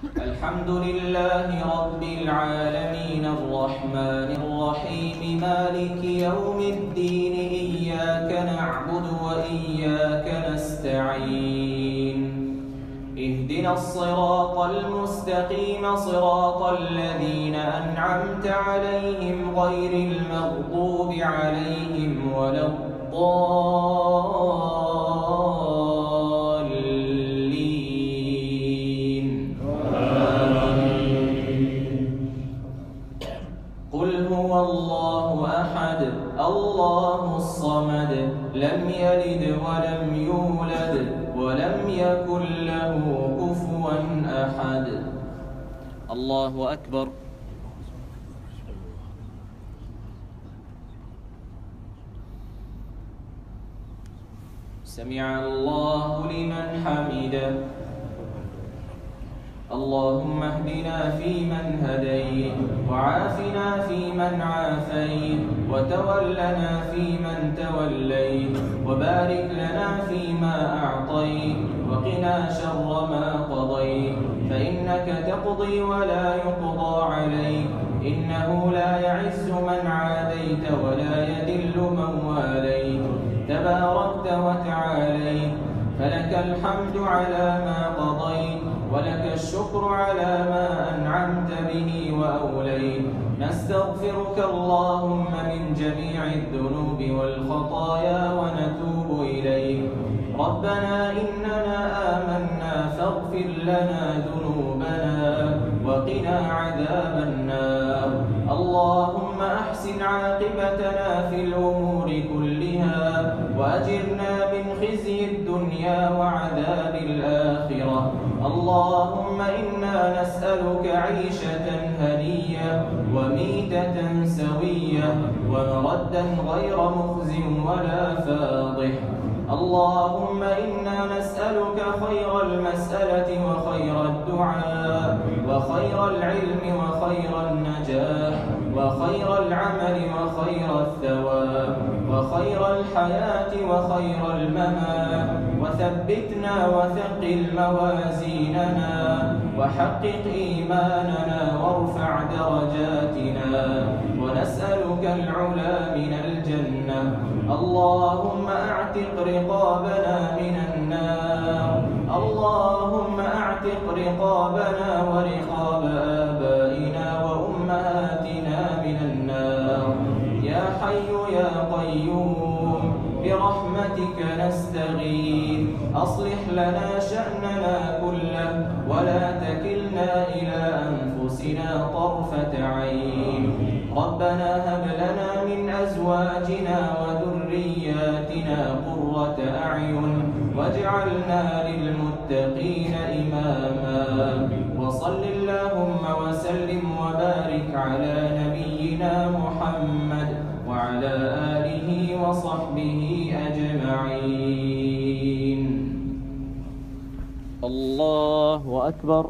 الحمد لله رب العالمين الرحمن الرحيم مالك يوم الدين إياك نعبد وإياك نستعين اهدنا الصراط المستقيم صراط الذين أنعمت عليهم غير المغضوب عليهم ولا الضالين قل هو الله أحد الله الصمد لم يلد ولم يولد ولم يكن له كفوا أحد. الله أكبر. سمع الله لمن حمده. اللهم اهدنا فيمن هديت وعافنا فيمن عافيت وتولنا فيمن توليت وبارك لنا فيما أعطيت وقنا شر ما قضيت فإنك تقضي ولا يقضى عليك إنه لا يعز من عاديت ولا يذل من واليت تباركت وتعاليت فلك الحمد على ما قضيت ولك الشكر على ما أنعمت به وأوليت. نستغفرك اللهم من جميع الذنوب والخطايا ونتوب إليك. ربنا إننا آمنا فاغفر لنا ذنوبنا وقنا عذاب النار. اللهم أحسن عاقبتنا في الأمور كلها وأجرنا من خزي الدنيا وعذاب الآخرة. اللهم إنا نسألك عيشة هنية وميتة سوية ومردا غير مخز ولا فاضح. اللهم إنا نسألك خير المسألة وخير الدعاء وخير العلم وخير النجاح وخير العمل وخير الثواب وخير الحياة وخير الممات وثبتنا وثقل موازيننا وحقق إيماننا وارفع درجاتنا ونسألك العلا من الجنة. اللهم أعتق رقابنا من النار. اللهم أعتق رقابنا ورقاب آبائنا وأمهاتنا من النار. يا حي يا قيوم برحمتك نستغيث أصلح لنا شأننا كله ولا تكلنا إلى أنفسنا طرفة عين. ربنا هب لنا من أزواجنا وذرياتنا قرة أعين واجعلنا للمتقين إماما. وصل اللهم وسلم وبارك على نبينا محمد وعلى آله وصحبه أجمعين. الله أكبر.